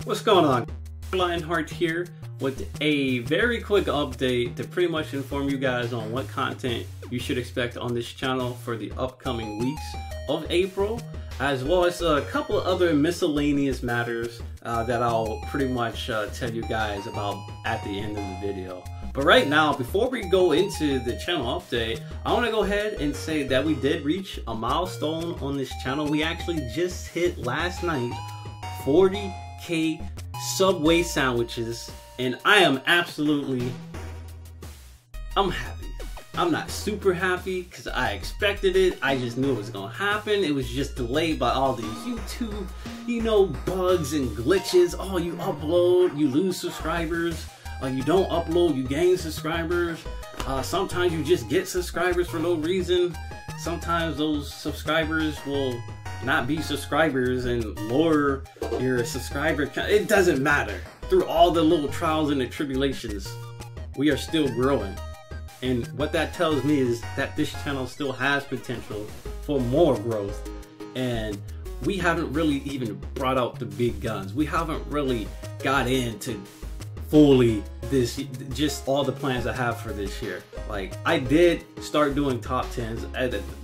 What's going on? Sirlionhart here with a very quick update to pretty much inform you guys on what content you should expect on this channel for the upcoming weeks of April, as well as a couple of other miscellaneous matters that I'll pretty much tell you guys about at the end of the video. But right now, before we go into the channel update, I want to go ahead and say that we did reach a milestone on this channel. We actually just hit last night 40K Subway sandwiches, and I am I'm happy. I'm not super happy because I expected it. I just knew it was gonna happen. It was just delayed by all these YouTube, bugs and glitches. Oh, you upload, you lose subscribers. You don't upload, you gain subscribers. Sometimes you just get subscribers for no reason. Sometimes those subscribers will not be subscribers and lower your subscriber count. It doesn't matter. Through all the little trials and the tribulations, we are still growing. And what that tells me is that this channel still has potential for more growth. And we haven't really even brought out the big guns. We haven't really got into fully just all the plans I have for this year. Like, I did start doing top 10s.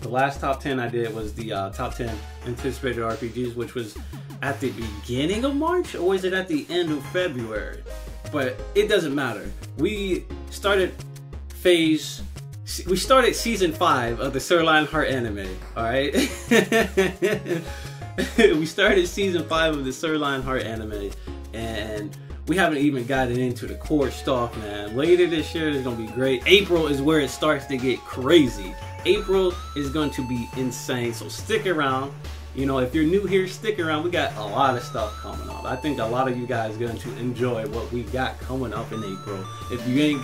The last top 10 I did was the top 10 anticipated RPGs, which was at the beginning of March, or was it at the end of February? But it doesn't matter. We started season 5 of the Sirlionhart anime, alright? We started season 5 of the Sirlionhart anime, and we haven't even gotten into the core stuff, man. Later this year is gonna be great. April is where it starts to get crazy. April is going to be insane, so stick around. If you're new here, stick around. We got a lot of stuff coming up. I think a lot of you guys are going to enjoy what we got coming up in April. If you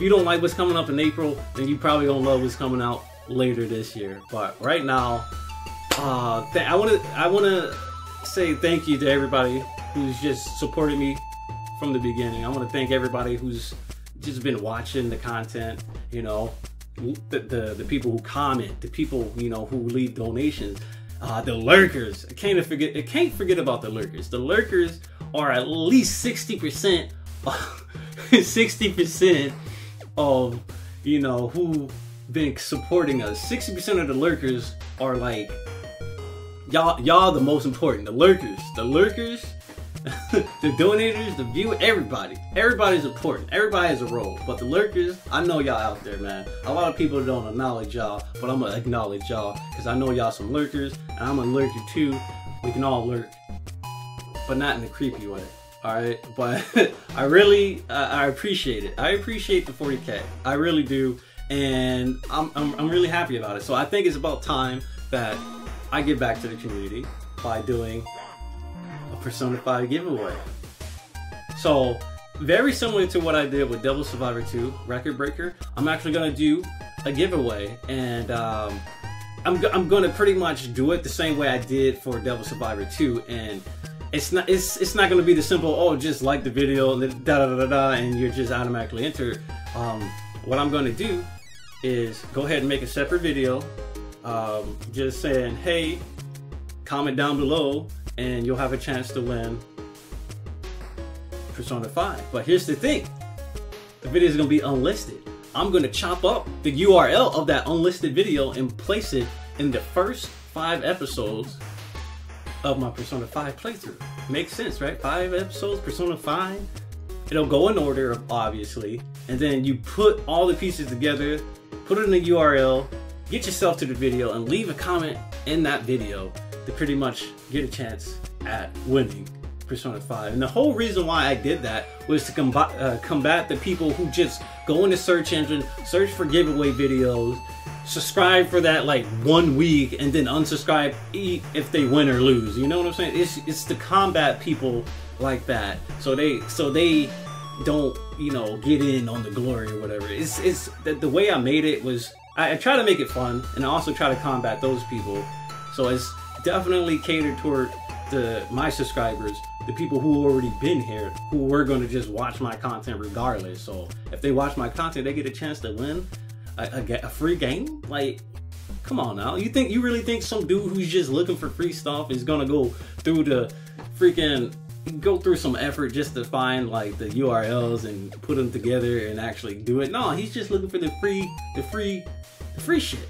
don't like what's coming up in April, then you probably don't love what's coming out later this year. But right now, I want to say thank you to everybody who's just supported me from the beginning. I want to thank everybody who's just been watching the content, the people who comment, the people, who leave donations, the lurkers. I can't forget about the lurkers. The lurkers are at least 60% 60% of, who've been supporting us. 60% of the lurkers are like, y'all the most important. The lurkers, the donators, the viewers, everybody's important. Everybody has a role, but the lurkers, I know y'all out there, man. A lot of people don't acknowledge y'all, but I'm gonna acknowledge y'all because I know y'all some lurkers, and I'm a lurker too. We can all lurk, but not in a creepy way. All right, but I really, I appreciate it. I appreciate the 40K. I really do, and I'm really happy about it. So I think it's about time that I give back to the community by doing Persona 5 giveaway. So very similar to what I did with Devil Survivor 2 Record Breaker, I'm actually gonna do a giveaway, and I'm gonna pretty much do it the same way I did for Devil Survivor 2, and it's not gonna be the simple, oh, just like the video and and you're just automatically entered. What I'm gonna do is go ahead and make a separate video, just saying, hey, comment down below and you'll have a chance to win Persona 5. But here's the thing. The video is going to be unlisted. I'm going to chop up the URL of that unlisted video and place it in the first 5 episodes of my Persona 5 playthrough. Makes sense, right? 5 episodes, Persona 5. It'll go in order, obviously. And then you put all the pieces together, put it in the URL, get yourself to the video, and leave a comment in that video to pretty much get a chance at winning Persona 5. And the whole reason why I did that was to combat the people who just go in the search engine, search for giveaway videos, subscribe for that like 1 week, and then unsubscribe if they win or lose. You know what I'm saying? It's to combat people like that, so they don't, get in on the glory or whatever. It's the way I made it was I try to make it fun, and I also try to combat those people. So it's definitely catered toward my subscribers, the people who already been here, who were going to just watch my content regardless. So if they watch my content, they get a chance to win a free game. Like, come on now. You really think some dude who's just looking for free stuff is gonna go through the freaking go through some effort just to find like the URLs and put them together and actually do it. No, he's just looking for the free shit.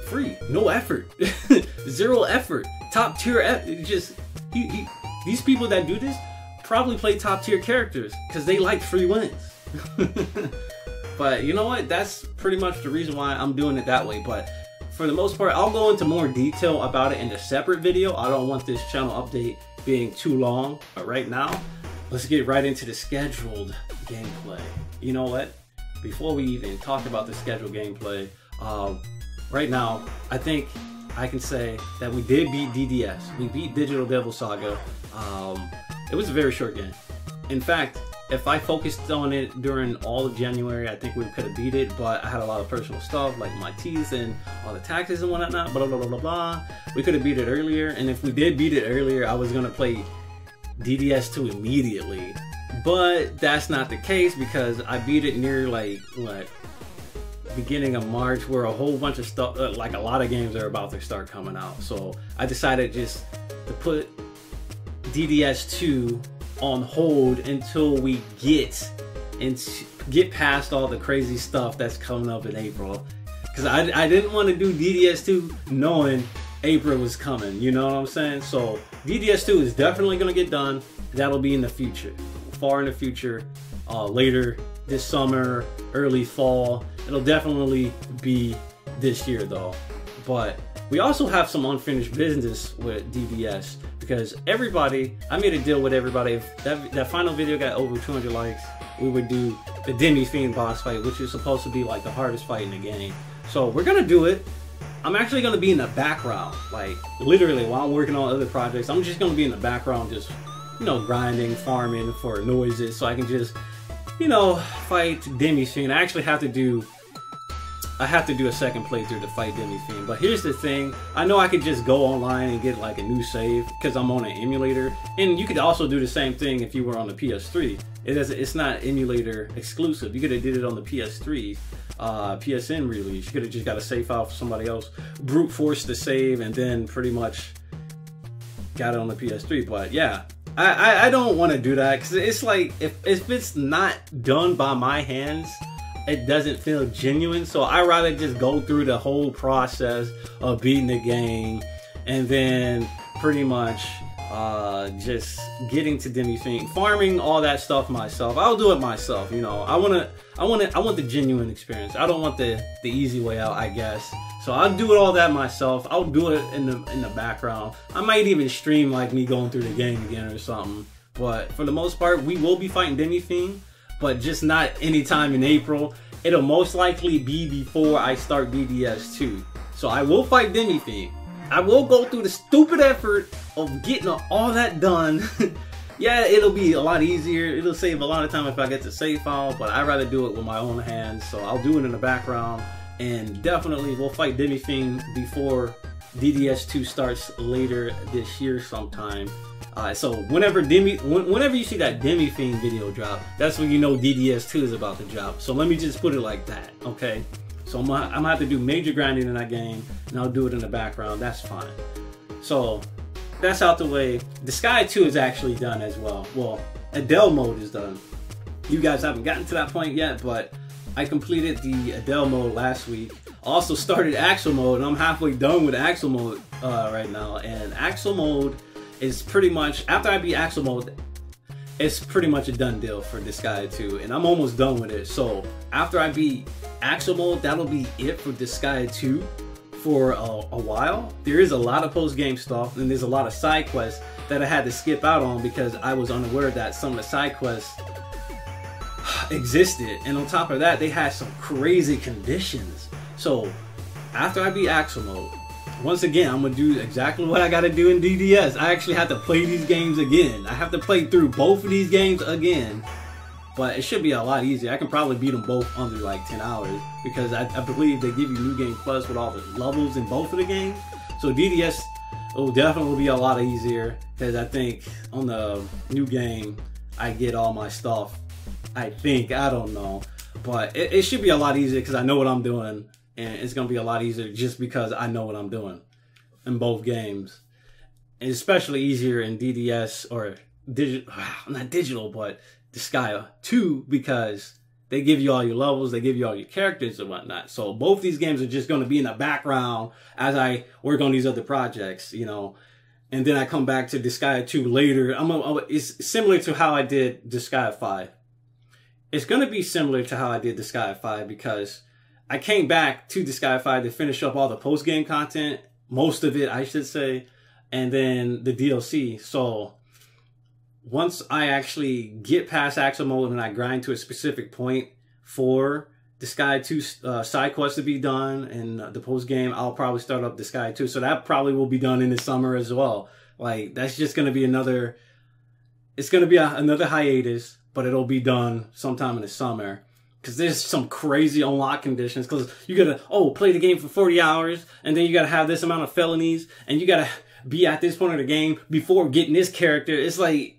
Free, no effort, zero effort, top tier. Just these people that do this probably play top tier characters because they like free wins. But you know what? That's pretty much the reason why I'm doing it that way. But for the most part, I'll go into more detail about it in a separate video. I don't want this channel update being too long. But right now, let's get right into the scheduled gameplay. You know what? Before we even talk about the scheduled gameplay, right now, I think I can say that we did beat DDS. We beat Digital Devil Saga. It was a very short game. In fact, if I focused on it during all of January, I think we could have beat it, but I had a lot of personal stuff, like my teeth and all the taxes and whatnot, blah, blah, blah, blah, blah. We could have beat it earlier, and if we did beat it earlier, I was going to play DDS2 immediately. But that's not the case, because I beat it near, like, what, beginning of March, where a whole bunch of stuff, like a lot of games are about to start coming out. So I decided just to put DDS2 on hold until we get past all the crazy stuff that's coming up in April, because I didn't want to do DDS2 knowing April was coming, you know what I'm saying? So DDS2 is definitely going to get done. That'll be in the future, far in the future, later this summer, early fall. It'll definitely be this year though. But we also have some unfinished business with DDS, because everybody, I made a deal with everybody. If that final video got over 200 likes, we would do the Demi-Fiend boss fight, which is supposed to be like the hardest fight in the game. So we're gonna do it. I'm actually gonna be in the background, like literally while I'm working on other projects. I'm just gonna be in the background, just, you know, grinding, farming for noises, so I can just, you know, fight Demi-Fiend. I actually have to do a second playthrough to fight Demi-Fiend. But here's the thing, I know I could just go online and get like a new save because I'm on an emulator, and you could also do the same thing if you were on the PS3. It's not emulator exclusive. You could have did it on the PS3 PSN release. You could have just got a save file for somebody else, brute force the save, and then pretty much got it on the PS3. But yeah, I don't want to do that, because it's like if it's not done by my hands, it doesn't feel genuine. So I rather just go through the whole process of beating the game and then pretty much just getting to Demi-Fiend, farming all that stuff myself. I'll do it myself, you know. I want the genuine experience. I don't want the easy way out, I guess. So I'll do it all that myself. I'll do it in the background. I might even stream like me going through the game again or something. But for the most part, we will be fighting Demi-Fiend, but just not anytime in April. It'll most likely be before I start DDS2. So I will fight Demi-Fiend. I will go through the stupid effort of getting all that done. Yeah, it'll be a lot easier. It'll save a lot of time if I get the save file, but I'd rather do it with my own hands. So I'll do it in the background, and definitely we'll fight Demi-Fiend before DDS2 starts later this year sometime. So whenever you see that Demi-Fiend video drop, that's when you know DDS2 is about to drop. So let me just put it like that, okay? So I'm gonna have to do major grinding in that game, and I'll do it in the background. That's fine. So that's out the way. The Sky 2 is actually done as well. Well, Adele mode is done. You guys haven't gotten to that point yet, but I completed the Adele mode last week. Also started Axel mode, and I'm halfway done with Axel mode right now. And Axel mode is pretty much, after I beat Axel mode, it's pretty much a done deal for this Sky 2, and I'm almost done with it. So after I beat Axel mode, that'll be it for this Sky 2 for a while. There is a lot of post-game stuff, and there's a lot of side quests that I had to skip out on because I was unaware that some of the side quests existed. And on top of that, they had some crazy conditions. So after I beat Axel mode, once again, I'm gonna do exactly what I gotta do in DDS. I actually have to play these games again. I have to play through both of these games again, but it should be a lot easier. I can probably beat them both under like 10 hours because I believe they give you New Game Plus with all the levels in both of the games. So DDS will definitely be a lot easier because I think on the new game, I get all my stuff. I think, I don't know, but it should be a lot easier because I know what I'm doing. And it's going to be a lot easier just because I know what I'm doing in both games. And especially easier in DDS or not digital, but Disgaea 2, because they give you all your levels, they give you all your characters and whatnot. So both these games are just going to be in the background as I work on these other projects, you know. And then I come back to Disgaea 2 later. It's similar to how I did Disgaea 5. It's going to be similar to how I did Disgaea 5 because I came back to Disgaea 5 to finish up all the post-game content. Most of it, I should say. And then the DLC. So once I actually get past Axel mode and I grind to a specific point for Disgaea 2 side quests to be done and the post game, I'll probably start up Disgaea 2. So that probably will be done in the summer as well. Like, that's just going to be another, it's going to be another hiatus, but it'll be done sometime in the summer. Because there's some crazy unlock conditions. Because you got to, play the game for 40 hours. And then you got to have this amount of felonies. And you got to be at this point of the game before getting this character. It's like,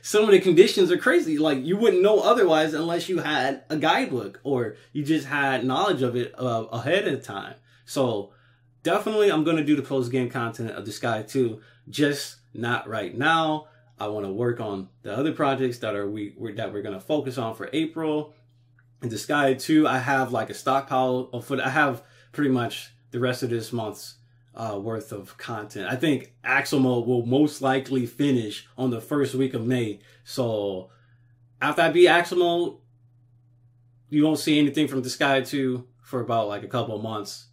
some of the conditions are crazy. Like, you wouldn't know otherwise unless you had a guidebook or you just had knowledge of it ahead of time. So definitely I'm going to do the post-game content of Disgaea 2, just not right now. I want to work on the other projects that we're going to focus on for April. And Disgaea 2, I have like a stockpile of footage. I have pretty much the rest of this month's worth of content. I think Axel mode will most likely finish on the first week of May. So after I beat Axel mode, you won't see anything from Disgaea 2 for about like a couple of months.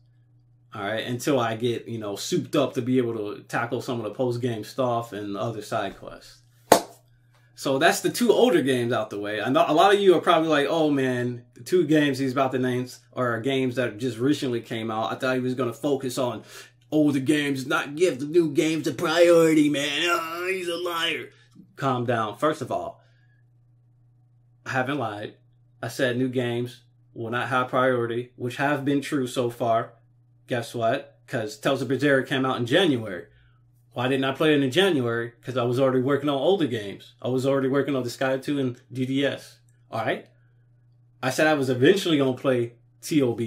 All right, until I get, you know, souped up to be able to tackle some of the post-game stuff and other side quests. So that's the 2 older games out the way. I know a lot of you are probably like, oh man, the 2 games he's about to name are games that just recently came out. I thought he was going to focus on older games, not give the new games a priority, man. Oh, he's a liar. Calm down. First of all, I haven't lied. I said new games will not have priority, which have been true so far. Guess what? Because Tales of Berseria came out in January. Why didn't I play it in January? Because I was already working on older games. I was already working on Disgaea 2 and DDS. Alright? I said I was eventually going to play TOB.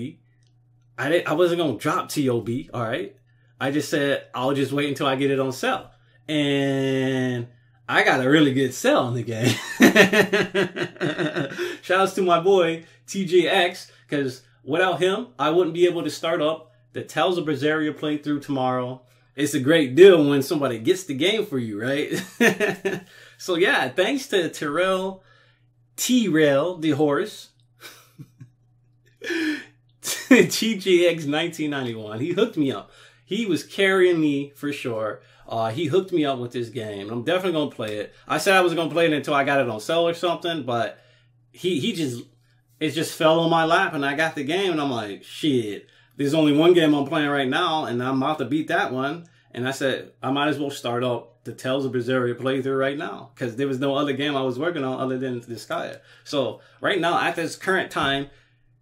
I wasn't going to drop TOB. Alright? I just said, I'll just wait until I get it on sale. And I got a really good sale on the game. Shoutouts to my boy, TJX, because without him, I wouldn't be able to start up the Tales of Berseria playthrough tomorrow. It's a great deal when somebody gets the game for you, right? So yeah, thanks to T-Rail the horse, TJX 1991. He hooked me up. He was carrying me for sure. He hooked me up with this game. I'm definitely going to play it. I said I was going to play it until I got it on sale or something, but it just fell on my lap and I got the game and I'm like, shit, there's only one game I'm playing right now and I'm about to beat that one. And I said, I might as well start up the Tales of Berseria playthrough right now because there was no other game I was working on other than Disgaea. So right now, at this current time,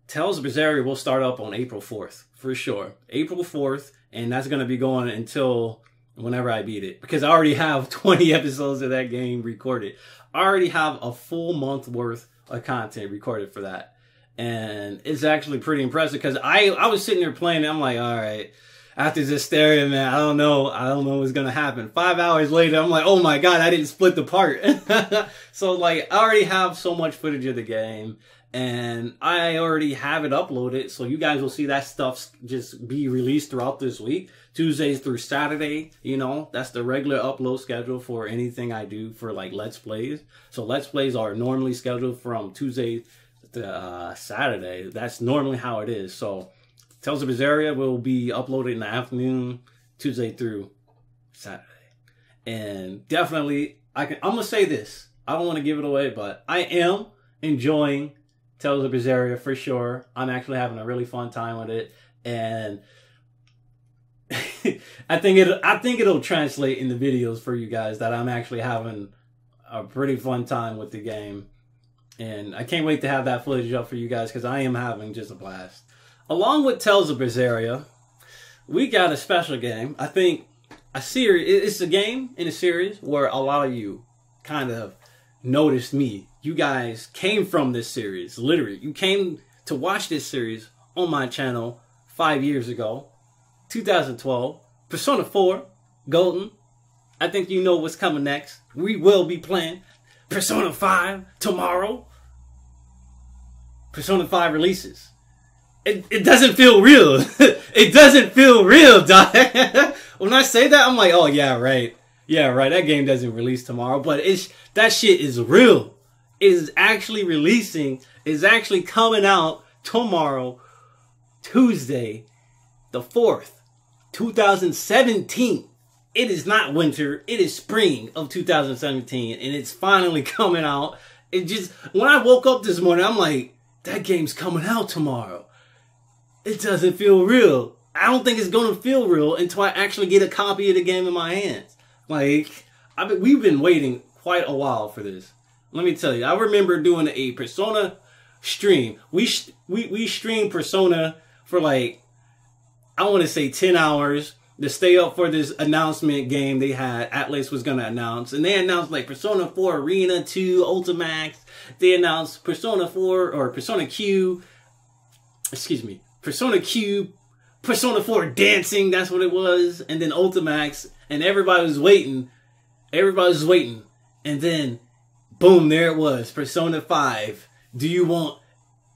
Tales of Berseria will start up on April 4th for sure. April 4th. And that's going to be going until whenever I beat it. Because I already have 20 episodes of that game recorded. I already have a full month worth of content recorded for that. And it's actually pretty impressive. Because I was sitting there playing and I'm like, all right. After this stereo, man, I don't know what's going to happen. 5 hours later, I'm like, oh my God, I didn't split the part. So like, I already have so much footage of the game. And I already have it uploaded, so you guys will see that stuff just be released throughout this week. Tuesdays through Saturday, you know, that's the regular upload schedule for anything I do for like Let's Plays. So Let's Plays are normally scheduled from Tuesday to Saturday. That's normally how it is. So Tales of Berseria will be uploaded in the afternoon, Tuesday through Saturday. And definitely, I'm going to say this. I don't want to give it away, but I am enjoying Tales of Berseria for sure. I'm actually having a really fun time with it, and I think it'll translate in the videos for you guys that I'm actually having a pretty fun time with the game, and I can't wait to have that footage up for you guys because I am having just a blast. Along with Tales of Berseria, we got a special game. I think it's a game in a series where a lot of you kind of noticed me. You guys came from this series, literally. You came to watch this series on my channel 5 years ago, 2012. Persona 4, Golden. I think you know what's coming next. We will be playing Persona 5 tomorrow. Persona 5 releases. It doesn't feel real. It doesn't feel real, dog. When I say that, I'm like, oh, yeah, right. Yeah, right. That game doesn't release tomorrow. But that shit is real. It is actually releasing. It's actually coming out tomorrow, Tuesday, the 4th, 2017. It is not winter. It is spring of 2017. And it's finally coming out. It just, when I woke up this morning, I'm like, that game's coming out tomorrow. It doesn't feel real. I don't think it's going to feel real until I actually get a copy of the game in my hands. Like, we've been waiting quite a while for this. Let me tell you, I remember doing a Persona stream. We streamed Persona for like, I want to say 10 hours to stay up for this announcement game they had. Atlas was going to announce. And they announced like Persona 4 Arena 2 Ultimax. They announced Persona 4 or Persona Q. Excuse me. Persona Q. Persona 4 Dancing. That's what it was. And then Ultimax. And everybody was waiting. Everybody was waiting. And then, boom, there it was. Persona 5. Do you want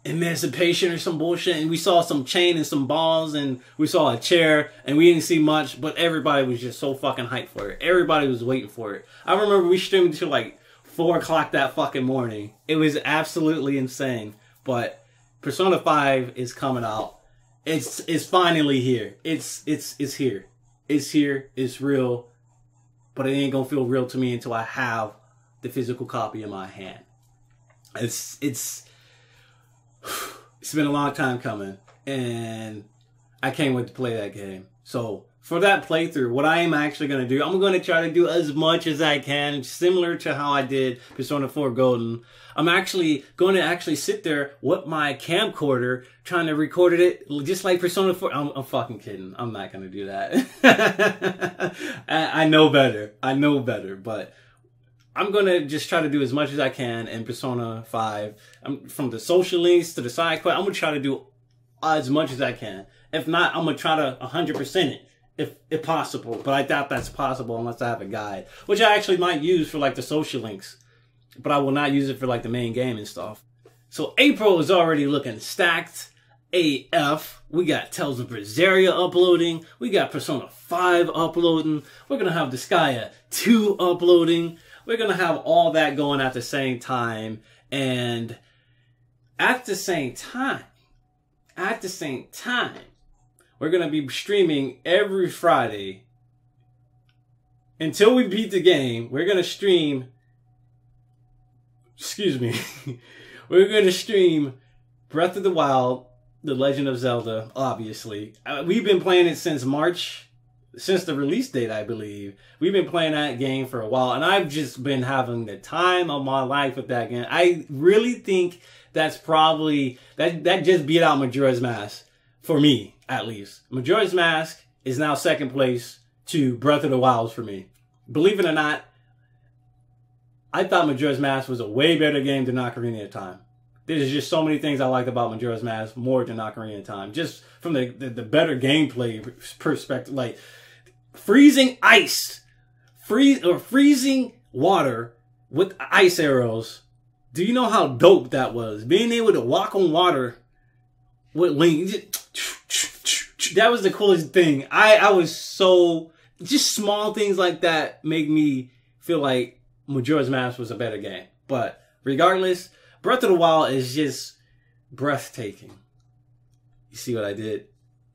emancipation or some bullshit? And we saw some chain and some balls. And we saw a chair. And we didn't see much. But everybody was just so fucking hyped for it. Everybody was waiting for it. I remember we streamed until like 4 o'clock that fucking morning. It was absolutely insane. But Persona 5 is coming out. It's finally here. It's here. It's here. It's real. But it ain't gonna feel real to me until I have the physical copy in my hand. It's been a long time coming, and I can't wait to play that game. So for that playthrough, what I am actually going to do, I'm going to try to do as much as I can, similar to how I did Persona 4 Golden. I'm actually going to sit there with my camcorder, trying to record it just like Persona 4. I'm fucking kidding. I'm not going to do that. I know better. I know better, but I'm going to just try to do as much as I can in Persona 5. From the social links to the side quest, I'm going to try to do as much as I can. If not, I'm going to try to 100% it. If possible, but I doubt that's possible unless I have a guide, which I actually might use for like the social links, but I will not use it for like the main game and stuff. So April is already looking stacked AF. We got Tales of Berseria uploading. We got Persona 5 uploading. We're going to have Disgaea 2 uploading. We're going to have all that going at the same time. And at the same time, we're going to be streaming every Friday. Until we beat the game, we're going to stream... Excuse me. We're going to stream Breath of the Wild, The Legend of Zelda, obviously. We've been playing it since March, since the release date, I believe. We've been playing that game for a while, and I've just been having the time of my life with that game. I really think that's probably... That just beat out Majora's Mask. For me, at least. Majora's Mask is now second place to Breath of the Wild for me. Believe it or not, I thought Majora's Mask was a way better game than Ocarina of Time. There's just so many things I liked about Majora's Mask more than Ocarina of Time. Just from the better gameplay perspective. Like, freezing ice. Freezing water with ice arrows. Do you know how dope that was? Being able to walk on water with Link. That was the coolest thing. I was so... Just small things like that make me feel like Majora's Mask was a better game. But regardless, Breath of the Wild is just breathtaking. You see what I did?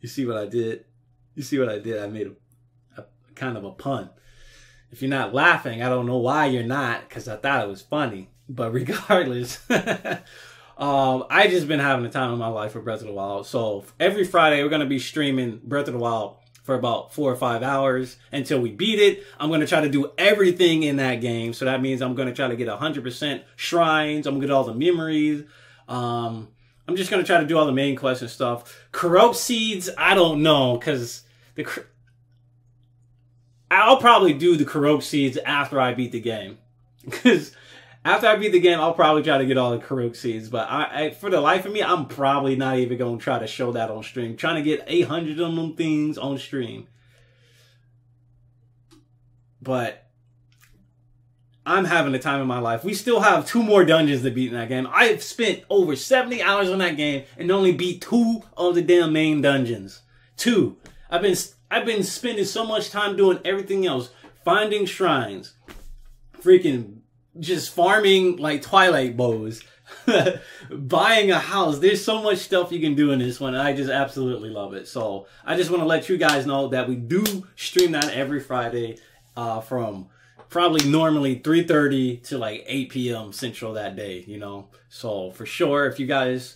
You see what I did? You see what I did? I made a kind of a pun. If you're not laughing, I don't know why you're not, because I thought it was funny. But regardless... I just been having the time of my life for Breath of the Wild. So every Friday we're going to be streaming Breath of the Wild for about 4 or 5 hours until we beat it. I'm going to try to do everything in that game. So that means I'm going to try to get 100% shrines. I'm going to get all the memories. I'm just going to try to do all the main quests and stuff. Corrupt Seeds, I don't know, because I'll probably do the Corrupt Seeds after I beat the game. Because... After I beat the game, I'll probably try to get all the Karuk seeds. But for the life of me, I'm probably not even going to try to show that on stream. Trying to get 800 of them things on stream. but I'm having the time of my life. We still have 2 more dungeons to beat in that game. I've spent over 70 hours on that game and only beat 2 of the damn main dungeons. 2. I've been spending so much time doing everything else. Finding shrines. Freaking just farming like Twilight bows. Buying a house. There's so much stuff you can do in this one. And I just absolutely love it. So I just want to let you guys know that we do stream that every Friday from probably normally 3:30 to like 8 p.m. Central that day, you know. So for sure, if you guys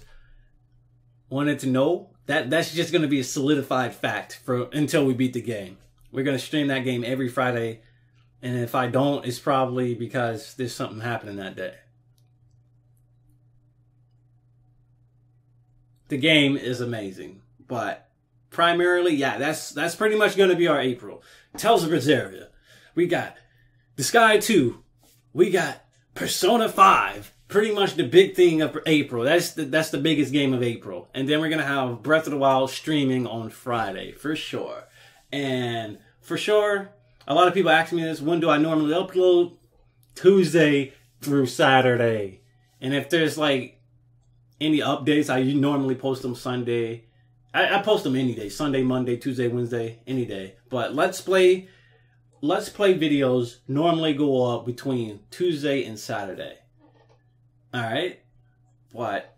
wanted to know, that's just going to be a solidified fact for until we beat the game. We're going to stream that game every Friday. And if I don't, it's probably because there's something happening that day. The game is amazing. But primarily, yeah, that's pretty much going to be our April. Tales of Berseria. We got The Sky 2. We got Persona 5. Pretty much the big thing of April. That's the biggest game of April. And then we're going to have Breath of the Wild streaming on Friday, for sure. And for sure, a lot of people ask me this, when do I normally upload? Tuesday through Saturday. And if there's like any updates, I normally post them Sunday. I post them any day. Sunday, Monday, Tuesday, Wednesday, any day. But Let's Play videos normally go up between Tuesday and Saturday. Alright? But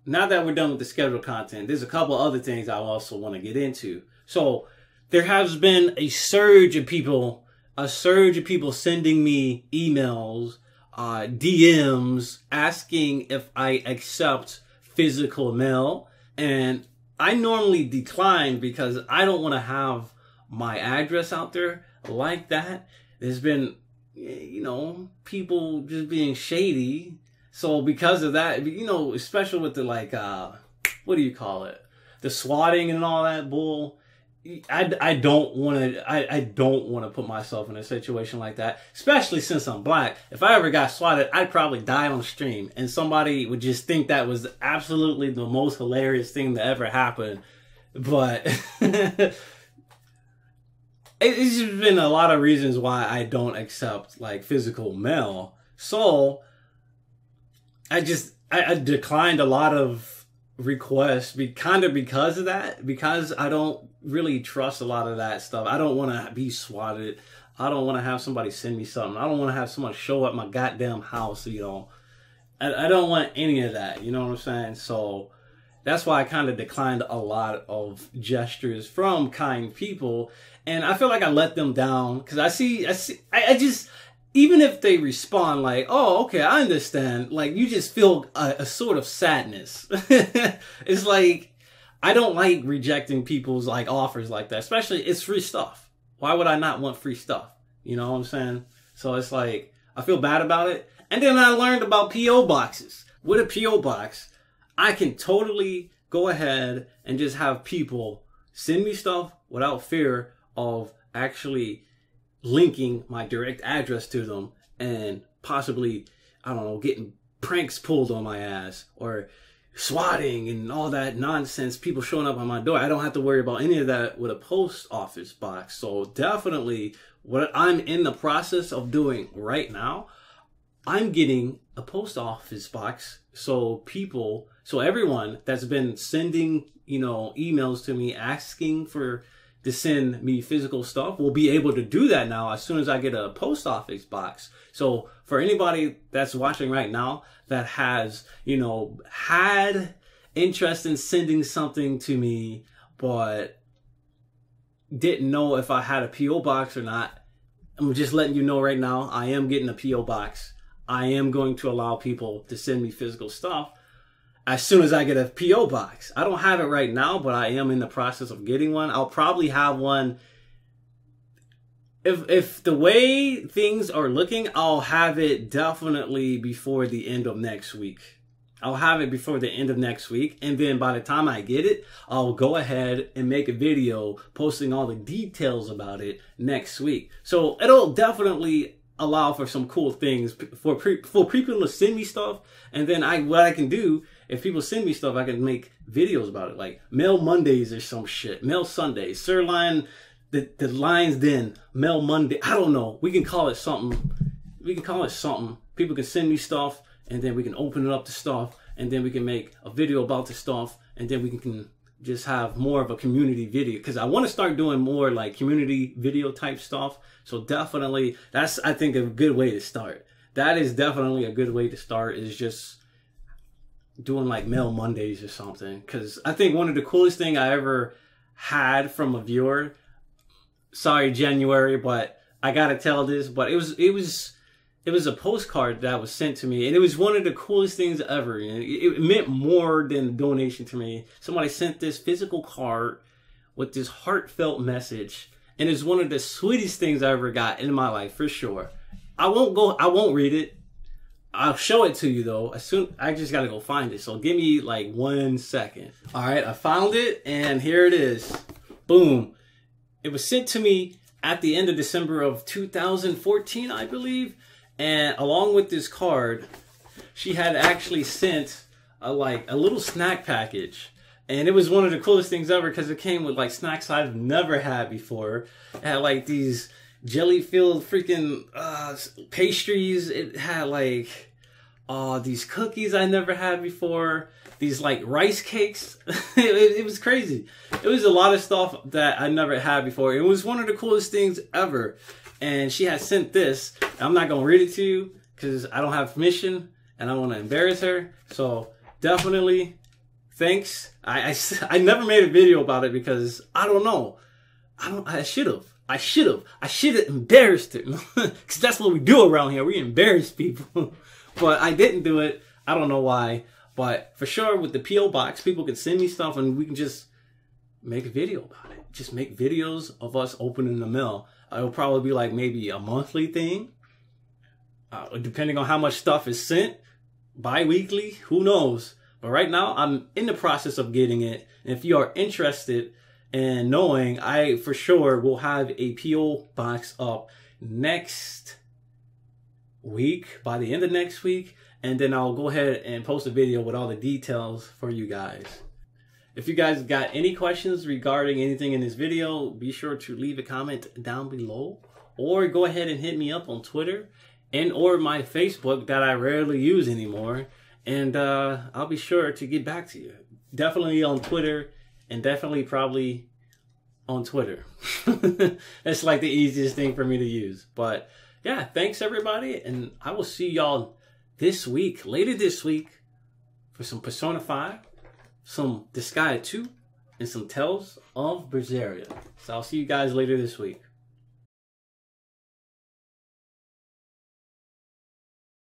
now that we're done with the scheduled content, there's a couple other things I also want to get into. So there has been a surge of people sending me emails, DMs, asking if I accept physical mail. And I normally decline because I don't want to have my address out there like that. There's been, you know, people just being shady. So because of that, you know, especially with the like, what do you call it? The swatting and all that bull. I don't want to put myself in a situation like that, especially since I'm black. If I ever got swatted, I'd probably die on stream, and somebody would just think that was absolutely the most hilarious thing that ever happened. But it's just been a lot of reasons why I don't accept like physical mail. So I declined a lot of requests because of that, because I don't really trust a lot of that stuff. I don't want to be swatted. I don't want to have somebody send me something. I don't want to have someone show up my goddamn house, you know. I don't want any of that, you know what I'm saying? So that's why I kind of declined a lot of gestures from kind people. And I feel like I let them down because I just, even if they respond like, oh, okay, I understand. Like, you just feel a sort of sadness. It's like, I don't like rejecting people's like offers like that, especially it's free stuff. Why would I not want free stuff? You know what I'm saying? So it's like, I feel bad about it. And then I learned about P.O. boxes. With a P.O. box, I can totally go ahead and just have people send me stuff without fear of actually linking my direct address to them and possibly, I don't know, getting pranks pulled on my ass or swatting and all that nonsense, people showing up on my door. I don't have to worry about any of that with a post office box. So definitely what I'm in the process of doing right now, I'm getting a post office box. So everyone that's been sending, you know, emails to me asking to send me physical stuff will be able to do that now as soon as I get a post office box. So for anybody that's watching right now that has, you know, had interest in sending something to me, but didn't know if I had a P.O. box or not, I'm just letting you know right now, I am getting a P.O. box. I am going to allow people to send me physical stuff as soon as I get a P.O. box. I don't have it right now, but I am in the process of getting one. I'll probably have one. If the way things are looking, I'll have it definitely before the end of next week. I'll have it before the end of next week. And then by the time I get it, I'll go ahead and make a video posting all the details about it next week. So it'll definitely allow for some cool things for people to send me stuff. And then what I can do, if people send me stuff, I can make videos about it. Like Mail Mondays or some shit. Mail Sundays. the Lions Den, Mail Monday. I don't know. We can call it something. We can call it something. People can send me stuff, and then we can open it up to stuff, and then we can make a video about the stuff, and then we can just have more of a community video, because I want to start doing more like community video type stuff. So definitely, that's, I think, a good way to start. That is definitely a good way to start, is just doing like Mail Mondays or something. Because I think one of the coolest thing I ever had from a viewer, sorry January, but I gotta tell this, but it was a postcard that was sent to me, and it was one of the coolest things ever. And it meant more than a donation to me. Somebody sent this physical card with this heartfelt message, and it's one of the sweetest things I ever got in my life, for sure. I won't read it. I'll show it to you though. I just gotta go find it. So give me like 1 second. All right, I found it, and here it is. Boom. It was sent to me at the end of December of 2014, I believe. And along with this card, she had actually sent a little snack package. And it was one of the coolest things ever, because it came with like snacks I've never had before. It had like these jelly-filled freaking pastries. It had like these cookies I never had before. These like rice cakes. It was crazy. It was a lot of stuff that I never had before. It was one of the coolest things ever. And she had sent this. I'm not gonna read it to you because I don't have permission and I want to embarrass her. So definitely, thanks. I never made a video about it because I don't know. I should have embarrassed her, because that's what we do around here. We embarrass people. But I didn't do it. I don't know why. But for sure, with the P.O. box, people can send me stuff and we can just make a video about it. Just make videos of us opening the mail. It'll probably be like maybe a monthly thing, depending on how much stuff is sent. Bi-weekly, who knows? But right now, I'm in the process of getting it. And if you are interested in knowing, I for sure will have a P.O. box up next week, by the end of next week. And then I'll go ahead and post a video with all the details for you guys. If you guys got any questions regarding anything in this video, be sure to leave a comment down below. Or go ahead and hit me up on Twitter and or my Facebook that I rarely use anymore. And I'll be sure to get back to you. Definitely on Twitter, and definitely probably on Twitter. That's like the easiest thing for me to use. But yeah, thanks everybody. And I will see y'all this week, later this week, for some Persona 5, some Disgaea 2, and some Tales of Berseria. So I'll see you guys later this week.